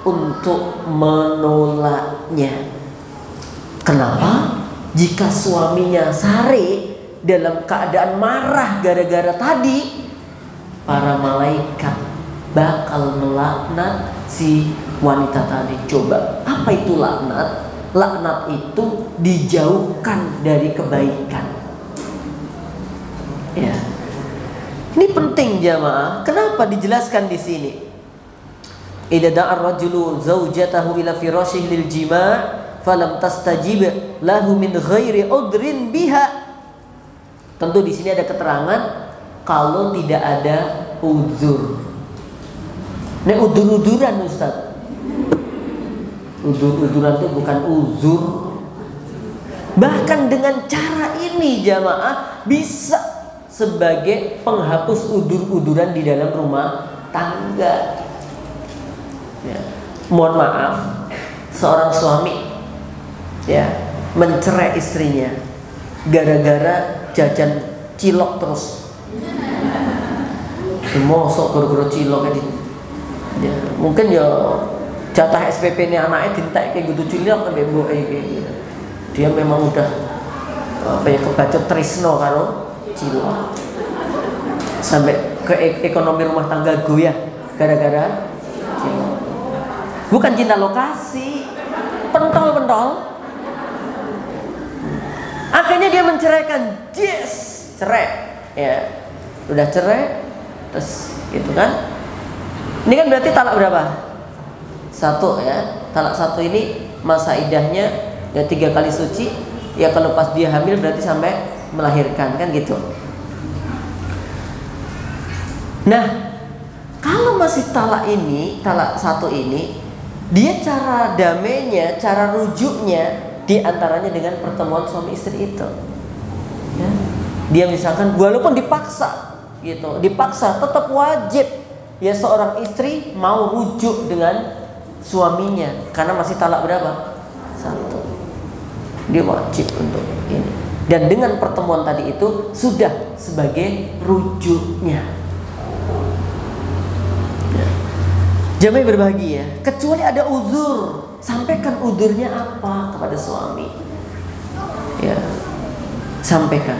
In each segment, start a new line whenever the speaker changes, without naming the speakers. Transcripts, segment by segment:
untuk menolaknya. Kenapa? Jika suaminya sare dalam keadaan marah gara-gara tadi, para malaikat bakal melaknat si wanita tadi. Coba, apa itu laknat? Laknat itu dijauhkan dari kebaikan. Ya. Ini penting jamaah. Kenapa dijelaskan di sini? Idza da'a ar-rajulu zawjatahu ila firashihi lil jima' falam tastajib lahu min ghairi udrin biha. Tentu di sini ada keterangan kalau tidak ada uzur. Ini udur-uduran Ustaz. Udur-uduran itu bukan uzur. Bahkan dengan cara ini jamaah bisa sebagai penghapus udur-uduran di dalam rumah tangga. Ya. Mohon maaf, seorang suami ya mencerai istrinya gara-gara jajan cilok terus. Mosok gara-gara cilok ini. Ya, mungkin ya jatah SPP ini anaknya dintek kayak gitu cilok kan mbok iki. Dia memang udah kebacut tresno karo cilok. Sampai ke ekonomi rumah tangga goyah gara-gara cilok. Bukan cinta lokasi, pentol-pentol. Akhirnya dia menceraikan, yes, cerai, ya, udah cerai, terus gitu kan? Ini kan berarti talak berapa? 1 ya, talak 1 ini masa idahnya ya 3 kali suci, ya kalau pas dia hamil berarti sampai melahirkan kan gitu. Nah, kalau masih talak ini, talak 1 ini, dia cara damainya, cara rujuknya di antaranya dengan pertemuan suami istri itu. Ya. Dia misalkan walaupun dipaksa gitu, dipaksa tetap wajib ya seorang istri mau rujuk dengan suaminya karena masih talak berapa? 1. Dia wajib untuk ini. Dan dengan pertemuan tadi itu sudah sebagai rujuknya. Ya. Jamaah berbahagia, kecuali ada uzur. Sampaikan uzurnya apa kepada suami. Ya. Sampaikan.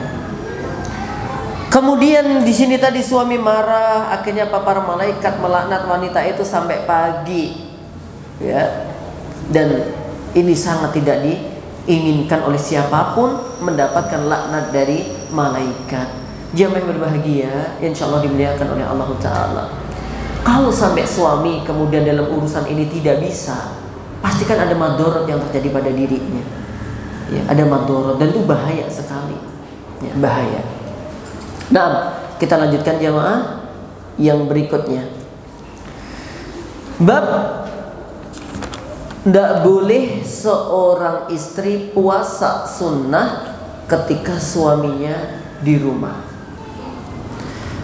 Kemudian di sini tadi suami marah, akhirnya para malaikat melaknat wanita itu sampai pagi. Ya. Dan ini sangat tidak diinginkan oleh siapapun mendapatkan laknat dari malaikat. Jamaah yang berbahagia, insyaallah dimuliakan oleh Allah Ta'ala. Kalau sampai suami kemudian dalam urusan ini tidak bisa, pastikan ada madorot yang terjadi pada dirinya. Ya, ada madorot dan itu bahaya sekali. Ya, bahaya. Nah, kita lanjutkan jamaah yang berikutnya. Bab tidak boleh seorang istri puasa sunnah ketika suaminya di rumah.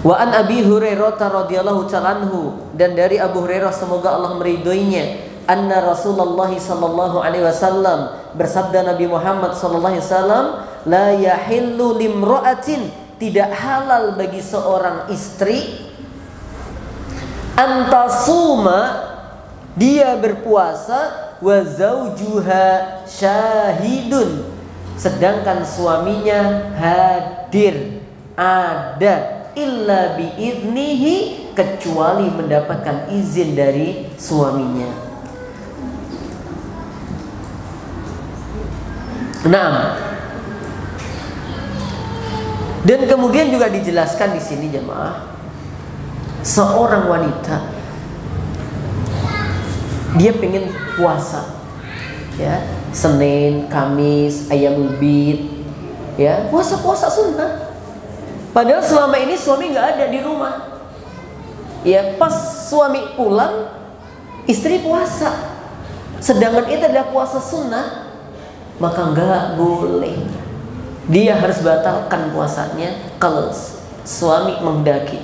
Wa an Abi Hurairah radhiyallahu ta'ala anhu, dan dari Abu Hurairah semoga Allah meridhoinya, anna Rasulullah sallallahu alaihi wasallam, bersabda Nabi Muhammad sallallahu alaihi wasallam, la yahillu limra'atin, tidak halal bagi seorang istri, antasuma, dia berpuasa, wa zaujuha syahidun, sedangkan suaminya hadir, ada, illa biiznihi, kecuali mendapatkan izin dari suaminya. Nah, dan kemudian juga dijelaskan di sini jemaah, seorang wanita dia pengen puasa, ya, Senin, Kamis, Ayyamul Bid, ya, puasa sunnah. Padahal selama ini suami nggak ada di rumah, ya, pas suami pulang, istri puasa, sedangkan itu adalah puasa sunnah. Maka nggak boleh, dia harus batalkan puasanya kalau suami menghendaki,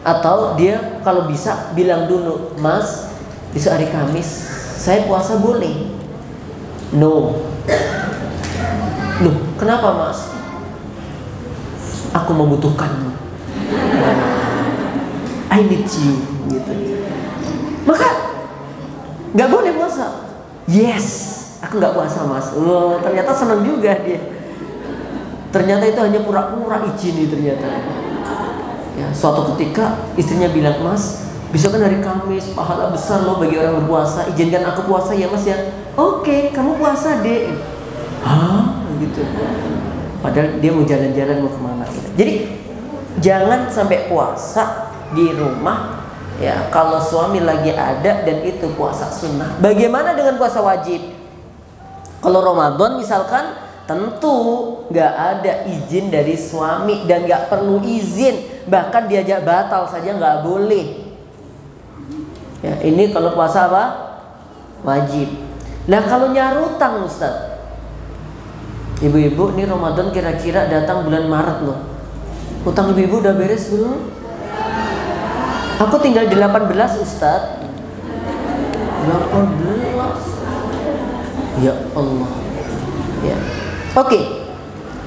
atau dia kalau bisa bilang dulu, Mas, besok hari Kamis saya puasa boleh? No. Loh, kenapa Mas? Aku membutuhkanmu, I need you, gitu. Maka nggak boleh puasa. Yes, aku nggak puasa mas. Oh, ternyata senang juga dia. Ternyata itu hanya pura-pura izin nih ternyata. Ya, suatu ketika istrinya bilang, mas, besok kan hari Kamis, pahala besar loh bagi orang berpuasa. Izinkan aku puasa ya mas ya. Oke, kamu puasa deh. Hah? Gitu. Padahal dia mau jalan-jalan mau kemana. Jadi jangan sampai puasa di rumah. Ya, kalau suami lagi ada dan itu puasa sunnah. Bagaimana dengan puasa wajib? Kalau Ramadan misalkan, tentu nggak ada izin dari suami dan nggak perlu izin, bahkan diajak batal saja nggak boleh. Ya, ini kalau puasa apa? Wajib. Nah kalau nyarutang Ustaz, ibu-ibu, ini Ramadan kira-kira datang bulan Maret loh. Utang ibu-ibu udah beres belum? Aku tinggal di 18 Ustaz. 18. Ya Allah. Ya. Oke.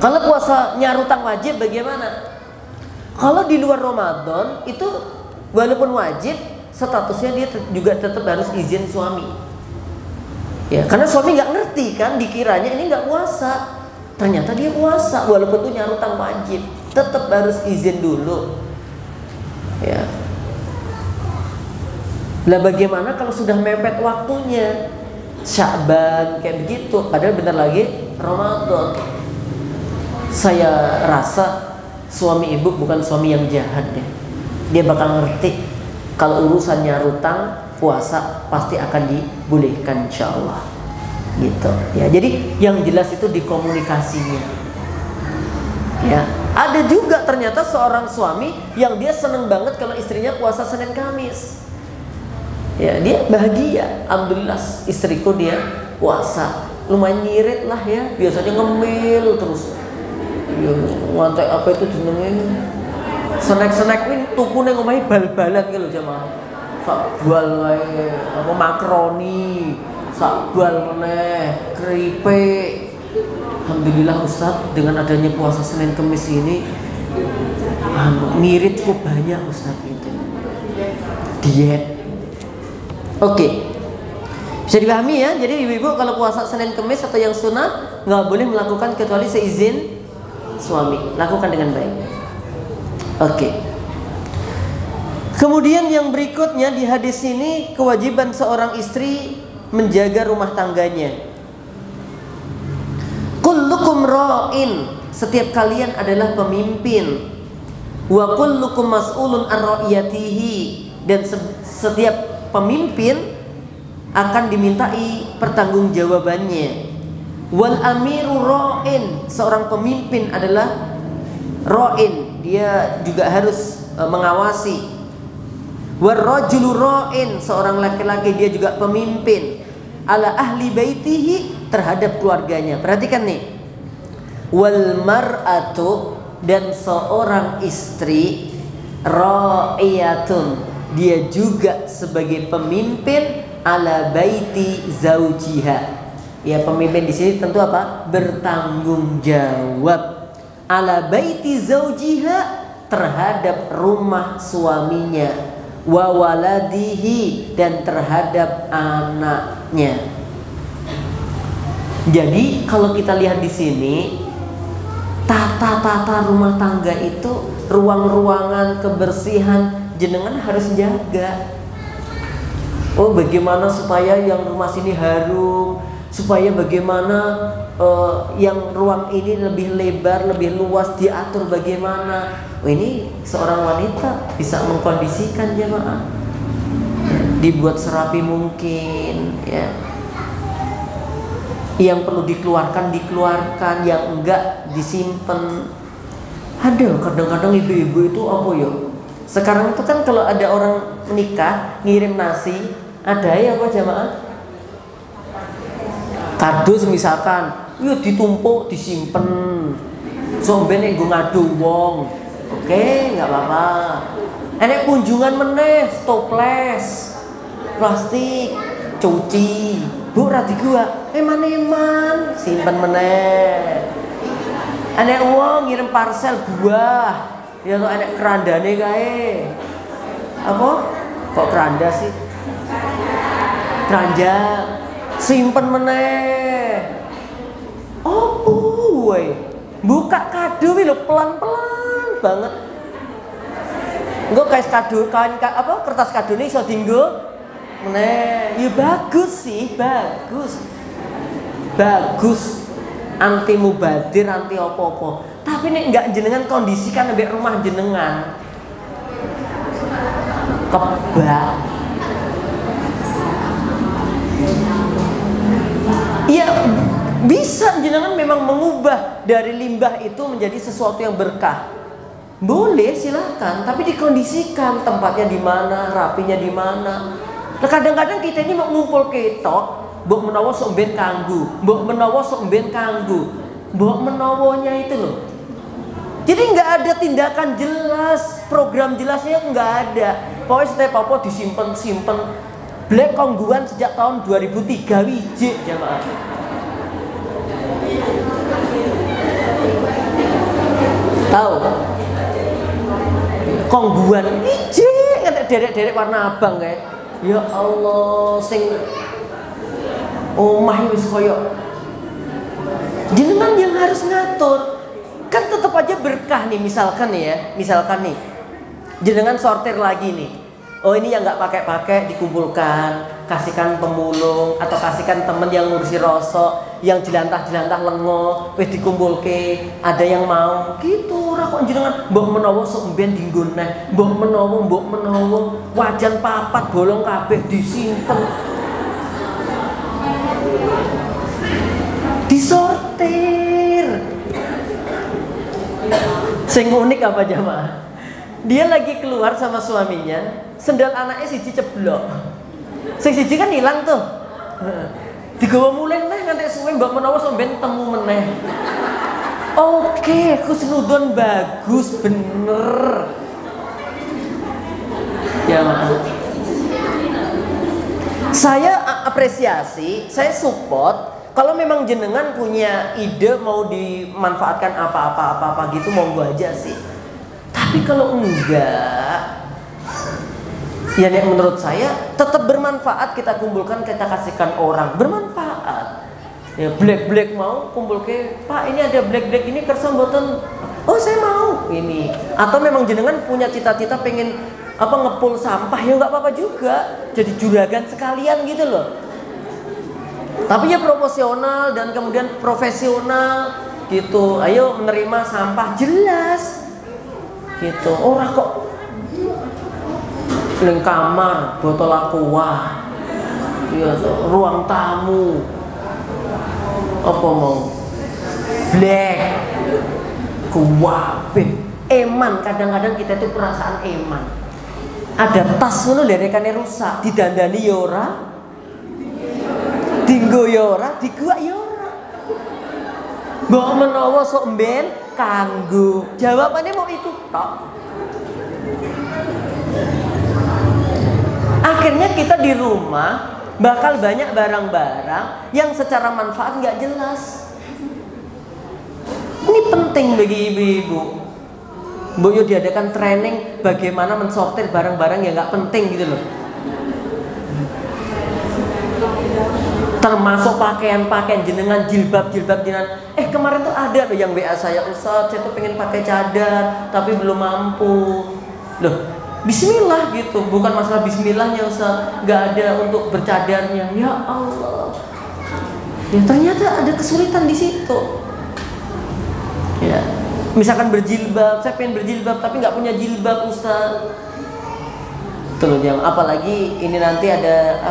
Kalau puasa nyarutang wajib bagaimana? Kalau di luar Ramadan itu walaupun wajib, statusnya dia juga tetap harus izin suami. Ya, karena suami nggak ngerti kan, dikiranya ini nggak puasa. Ternyata dia puasa walaupun itu nyarutang wajib, tetap harus izin dulu. Ya. Lah bagaimana kalau sudah mepet waktunya? Sya'ban kayak begitu, padahal bentar lagi Ramadan. Saya rasa suami ibu bukan suami yang jahat deh. Dia bakal ngerti kalau urusannya nyarutang puasa pasti akan dibolehkan insyaallah. Gitu. Ya, jadi yang jelas itu di komunikasinya. Ya, ada juga ternyata seorang suami yang dia seneng banget kalau istrinya puasa Senin Kamis. Ya, dia bahagia, alhamdulillah istriku dia puasa. Lumayan ngirit lah ya, biasanya ngemil terus. Ya, ngantek apa itu jenenge? Snack-snack ini tukune ngomahi bal-balan gitu jamaah. Sak bual wae apa makaroni, sak bual meneh, keripik. Alhamdulillah Ustaz, dengan adanya puasa Senin Kamis ini ngirit cukup banyak Ustaz itu. Diet. Oke, bisa dipahami ya. Jadi ibu-ibu kalau puasa Senin Kamis atau yang sunnah nggak boleh melakukan kecuali seizin suami. Lakukan dengan baik. Oke. Kemudian yang berikutnya di hadis ini, kewajiban seorang istri menjaga rumah tangganya. Kullukum ra'in, setiap kalian adalah pemimpin. Wa kullukum mas'ulun an ra'iyatihi, dan setiap pemimpin akan dimintai pertanggungjawabannya. Wal amiru ra'in, seorang pemimpin adalah ra'in, dia juga harus mengawasi. War rajulu ra'in, seorang laki-laki dia juga pemimpin. Ala ahli baitihi, terhadap keluarganya. Perhatikan nih. Wal mar'atu, dan seorang istri ra'iyatun, dia juga sebagai pemimpin ala baiti zaujiha. Ya, pemimpin di sini tentu apa? Bertanggung jawab. Ala baiti zaujiha, terhadap rumah suaminya. Wa waladihi, dan terhadap anaknya. Jadi kalau kita lihat di sini, tata rumah tangga itu, ruang-ruangan, kebersihan, jenengan harus jaga. Oh, bagaimana supaya yang rumah sini harum, supaya bagaimana yang ruang ini lebih lebar, lebih luas, diatur bagaimana. Oh, ini seorang wanita bisa mengkondisikan jemaah, dibuat serapi mungkin ya. Yang perlu dikeluarkan, yang enggak disimpan. Ada kadang-kadang ibu-ibu itu apa ya? Sekarang itu kan kalau ada orang menikah ngirim nasi, ada ya apa jamaah? Kardus misalkan, yuk ditumpuk, disimpan. Somben nggo ngadu wong. Oke, nggak apa-apa. Enek kunjungan meneh, toples, plastik, cuci. Bu rati gua, eman-eman, simpen meneh. Enek wong ngirim parcel buah. Ya kok enek kerandane kae. Apa? Kok keranda sih? keranjang, simpen meneh. Oh, woi, buka kado lho pelan-pelan banget. Engko kayak kado kertas kado ini iso dienggo meneh. Ya bagus sih, bagus. Bagus. Anti mubadir, anti opo-opo. Tapi nek enggak jenengan kondisikan ambek rumah jenengan. Kebak. Iya, bisa jenengan memang mengubah dari limbah itu menjadi sesuatu yang berkah. Boleh, silakan, tapi dikondisikan tempatnya di mana, rapinya di mana. Nah, kadang-kadang kita ini mau ngumpul ketok, mbok menawa sok ben kanggo, mbok menawa sok ben kanggo. Mbok menawonya itu loh. Jadi nggak ada tindakan jelas, program jelasnya nggak ada. Pokoknya setiap apa disimpen. Black kongguan sejak tahun 2003 wiji jamaah. Tahu? Kongguan wiji ngantek derek-derek warna abang kayak. Ya Allah, sing omah wis koyo jenengan yang harus ngatur. Kan tetap aja berkah nih, misalkan nih jenengan sortir lagi nih. Oh, ini yang nggak pakai dikumpulkan, kasihkan pemulung atau kasihkan temen yang ngurusi rosok, yang jelantah lengo, wis dikumpulke, ada yang mau gitu. Ora kok jenengan mbok menawa sok mben dienggo neh, mbok menawa wajan papat bolong kabeh disimpen. Disortir. Sing unik apa jamaah? Dia lagi keluar sama suaminya, sendal anaknya siji ceblok. Sing siji kan hilang tuh. Digawa mulai neh nganti suwe mbok menawa sok ben temu meneh. Oke, husnudon bagus bener. Ya maaf. Saya apresiasi, saya support. Kalau memang jenengan punya ide mau dimanfaatkan apa gitu monggo aja sih. Tapi kalau enggak, ya menurut saya tetap bermanfaat, kita kumpulkan, kita kasihkan orang, bermanfaat. Ya black mau kumpul ke Pak, ini ada black ini kersa mboten. Oh, saya mau ini. Atau memang jenengan punya cita-cita pengen ngepul sampah, ya nggak apa-apa juga. Jadi juragan sekalian gitu loh. Tapi ya proporsional dan kemudian profesional gitu. Ayo menerima sampah jelas. Gitu. Ora kok ning kamar botol aqua. Iya, ruang tamu. Apa mau? Black. Kuwabe. Eman, kadang-kadang kita itu perasaan eman. Ada tas ngono lerekane rusak, didandani ya ora. Dinggo ya ora, diguak ya ora. Mbok menawa sok mben kanggo. Jawabannya mau itu tok. Akhirnya kita di rumah bakal banyak barang-barang yang secara manfaat nggak jelas. Ini penting bagi ibu-ibu. Bu yo diadakan training bagaimana mensortir barang-barang yang nggak penting gitu loh. Termasuk pakaian jenengan, jilbab jenengan. Kemarin tuh ada loh yang WA saya, Ustaz, saya tuh pengen pakai cadar tapi belum mampu. Loh, bismillah gitu, bukan masalah bismillahnya Ustaz, nggak ada untuk bercadarnya. Ya Allah. Ya ternyata ada kesulitan di situ. Ya, misalkan berjilbab, saya pengen berjilbab tapi nggak punya jilbab Ustaz. Tuh loh, apalagi ini nanti ada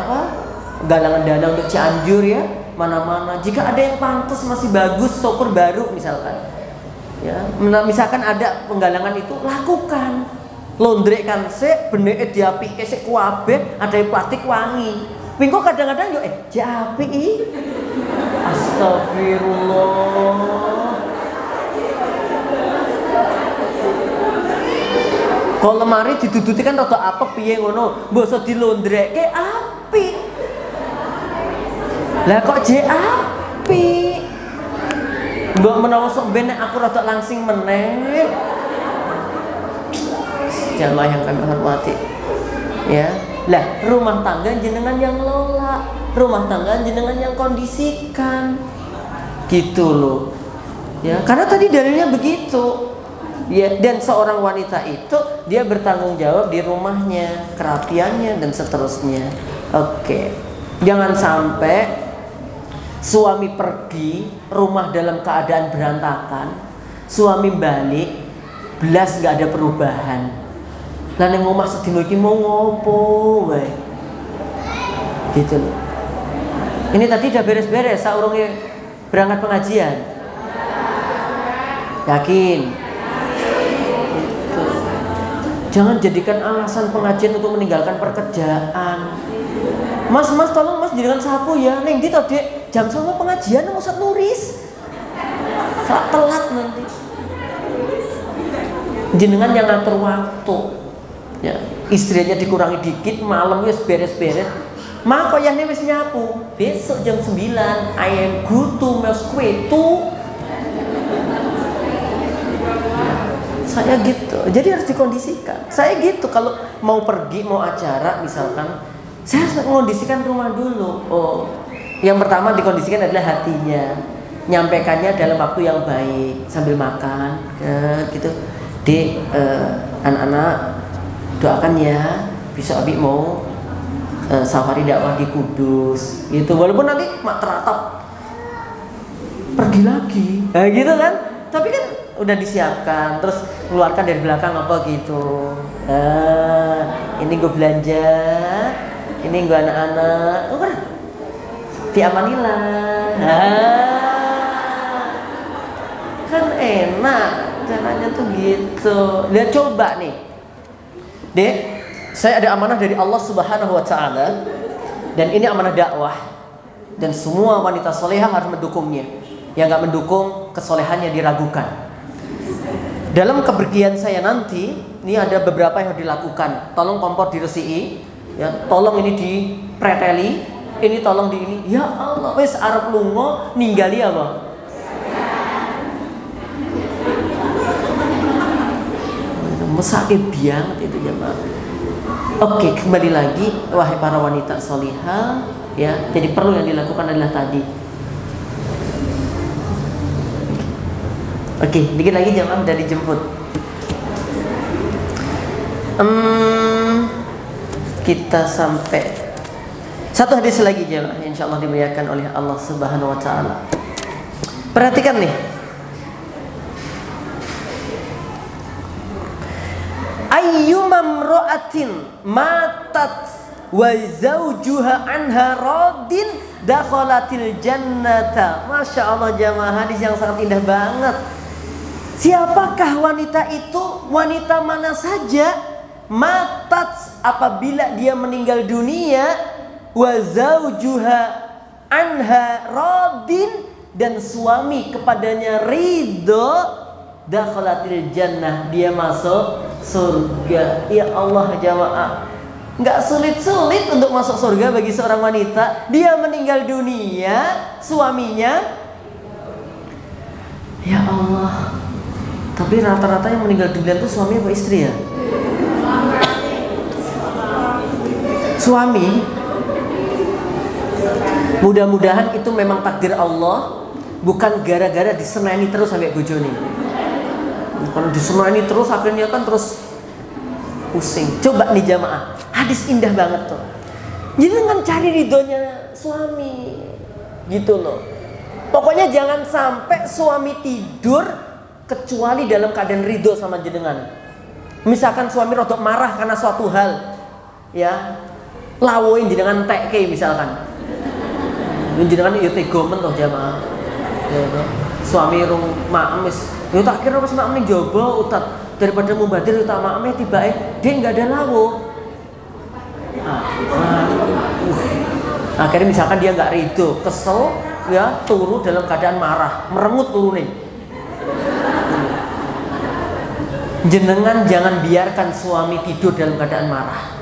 galangan dana untuk Cianjur ya, mana-mana. Jika ada yang pantas masih bagus, syukur baru misalkan. Ya, misalkan ada penggalangan itu, lakukan. Londrekan sik, beneke diapike sik kuwabe, ada yang plastik wangi. Pingko kadang-kadang yo diapiki. Astagfirullah. Kalau lemari diduduti kan rada apek piye ngono, mbok dilondrekke apik. Lah kok api? Mbok menawa sok ben aku rada langsing meneh. Jamaah yang kami hormati. Ya. Lah, rumah tangga jenengan yang lola, rumah tangga jenengan yang kondisikan. Gitu loh. Ya, karena tadi dalilnya begitu. Ya, dan seorang wanita itu dia bertanggung jawab di rumahnya, kerapiannya dan seterusnya. Oke. Jangan sampai suami pergi, rumah dalam keadaan berantakan, suami balik, belas nggak ada perubahan. Lah ning omah sedina iki mau ngopo wae. Gitu loh. Ini tadi udah beres-beres saurunge berangkat pengajian. Yakin? Gitu. Jangan jadikan alasan pengajian untuk meninggalkan pekerjaan. Mas tolong mas jadikan sapu ya. Neng di tadi jam 9 pengajian mau Ustaz nulis. Sak telat nanti. Jenengan yang ngatur waktu. Ya, istrinya dikurangi dikit, malam wis beres-beres. Mak koyahne wis nyapu. Besok jam 9 I am go to Moscow to. Saya gitu. Jadi harus dikondisikan. Saya gitu kalau mau pergi, mau acara misalkan, saya harus mengondisikan rumah dulu. Oh, yang pertama dikondisikan adalah hatinya. Nyampaikannya dalam waktu yang baik sambil makan, gitu. Anak-anak doakan ya, bisa Abi mau safari dakwah di Kudus, gitu. Walaupun nanti mak teratap pergi lagi, gitu kan. Tapi kan udah disiapkan, terus keluarkan dari belakang apa gitu. Ini gue belanja, ini gue anak-anak, kan diamanillah. Kan enak, caranya tuh gitu. Lihat coba nih, Dek, saya ada amanah dari Allah Subhanahu Wa Taala, dan ini amanah dakwah, dan semua wanita solehah harus mendukungnya. Yang nggak mendukung, kesolehannya diragukan. Dalam kepergian saya nanti, ini ada beberapa yang harus dilakukan. Tolong kompor diresiki, ya. Tolong ini dipreteli, ini tolong di ini. Ya Allah, wes Arab lungo ninggali apa? Mesake banget itu ya, Pak. Oke, kembali lagi, wahai para wanita solihah, ya. Jadi perlu yang dilakukan adalah tadi. Oke, dikit lagi jamaah udah dijemput. Kita sampai satu hadis lagi jamaah, insyaallah dimuliakan oleh Allah Subhanahu Wa Taala. Perhatikan nih. Ayyumam ro'atin matat wa zawjuha anha radin dakhalatil jannata. Masya Allah jamaah, hadis yang sangat indah banget. Siapakah wanita itu? Wanita mana saja matat apabila dia meninggal dunia, wa zawjuha anha radin, dan suami kepadanya ridho, dakhalatil jannah, dia masuk surga. Ya Allah jamaah, nggak sulit-sulit untuk masuk surga bagi seorang wanita. Dia meninggal dunia, suaminya, ya Allah. Tapi rata-rata yang meninggal dunia itu suami apa istri ya? Suami. Mudah-mudahan itu memang takdir Allah, bukan gara-gara diseneni terus sampai bojone. Kalau diseneni terus akhirnya kan terus pusing. Coba nih jamaah, hadis indah banget tuh. Jadi dengan cari ridhonya suami, gitu loh. Pokoknya jangan sampai suami tidur kecuali dalam keadaan ridho sama jenengan. Misalkan suami rodok marah karena suatu hal, ya, lawoin jenengan tekke misalkan. Jenengan yo tegomen toh jamaah. Ya, suami rung maem wis, yo tak kira wis maem ning jaba utat daripada mubadir utak maem tibake dia enggak ada lawo. Akhirnya misalkan dia enggak ridho, kesel, ya, turu dalam keadaan marah, merengut turune. Jenengan jangan biarkan suami tidur dalam keadaan marah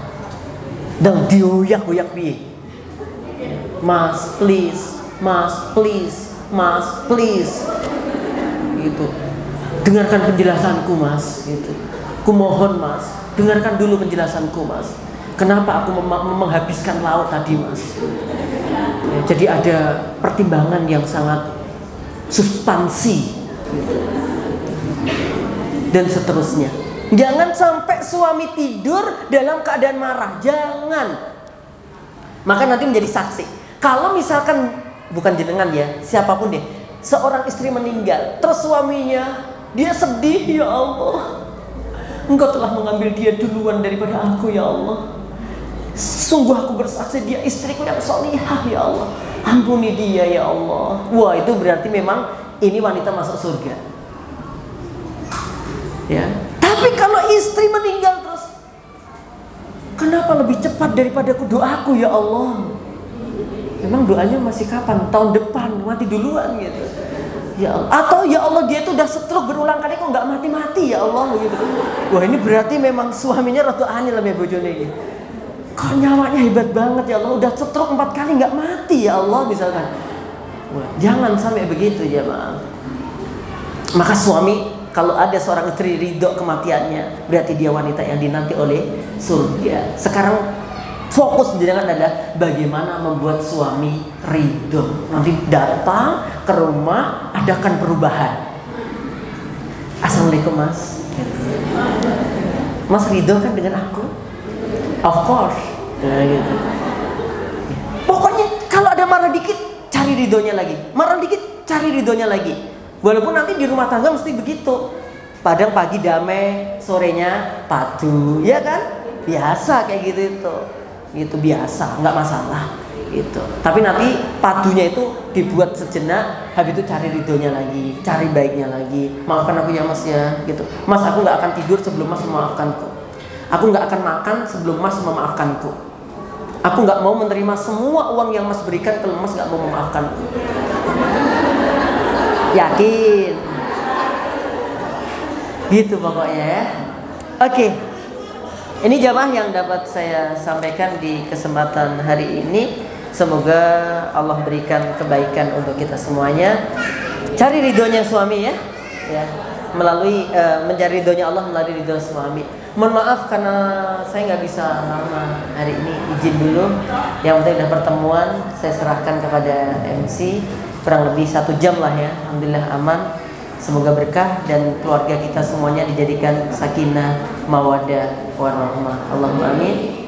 dan dioyak-oyak piye. Mas please, mas please, mas please, gitu. Dengarkan penjelasanku mas, gitu. Kumohon mas, dengarkan dulu penjelasanku mas. Kenapa aku menghabiskan lauk tadi, Mas? Ya, jadi ada pertimbangan yang sangat substansi dan seterusnya. Jangan sampai suami tidur dalam keadaan marah, jangan. Maka nanti menjadi saksi. Kalau misalkan bukan jenengan ya, siapapun deh, seorang istri meninggal, terus suaminya dia sedih, ya Allah, Engkau telah mengambil dia duluan daripada aku, ya Allah. Sungguh aku bersaksi dia istriku yang solihah, ya Allah. Ampuni dia, ya Allah. Wah, itu berarti memang ini wanita masuk surga. Ya. Tapi kalau istri meninggal terus, kenapa lebih cepat daripada doaku, ya Allah? Memang doanya masih kapan? Tahun depan, mati duluan gitu. Ya Allah. Atau ya Allah, dia itu udah stroke berulang kali kok nggak mati-mati, ya Allah gitu. Wah, ini berarti memang suaminya rada aneh lah ya bojone ini. Kok nyawanya hebat banget, ya Allah, udah stroke 4 kali nggak mati, ya Allah, misalkan. Wah, jangan sampai begitu ya, Bang. Maka suami, kalau ada seorang istri ridho kematiannya, berarti dia wanita yang dinanti oleh surga. Sekarang fokus jenengan adalah bagaimana membuat suami ridho. Nanti datang ke rumah, adakan perubahan. Assalamualaikum, Mas. Mas ridho kan dengan aku? Of course. Nah, gitu. Pokoknya kalau ada marah dikit, cari ridhonya lagi. Marah dikit, cari ridhonya lagi. Walaupun nanti di rumah tangga mesti begitu. Padang pagi damai, sorenya padu, ya kan? Biasa kayak gitu itu. Gitu biasa, nggak masalah. Gitu. Tapi nanti padunya itu dibuat sejenak, habis itu cari ridhonya lagi, cari baiknya lagi. Maafkan aku ya, Mas ya, gitu. Mas, aku nggak akan tidur sebelum Mas memaafkanku. Aku nggak akan makan sebelum Mas memaafkanku. Aku nggak mau menerima semua uang yang Mas berikan kalau Mas nggak mau memaafkanku. Yakin? Gitu pokoknya ya. Oke. Ini jamaah yang dapat saya sampaikan di kesempatan hari ini. Semoga Allah berikan kebaikan untuk kita semuanya. Cari ridhonya suami ya. Ya. Melalui mencari ridhonya Allah melalui ridho suami. Mohon maaf karena saya nggak bisa lama hari ini, izin dulu. Yang penting udah pertemuan, saya serahkan kepada MC. Kurang lebih 1 jam lah ya. Alhamdulillah aman. Semoga berkah dan keluarga kita semuanya dijadikan sakinah, mawaddah, warahmah. Allahumma amin.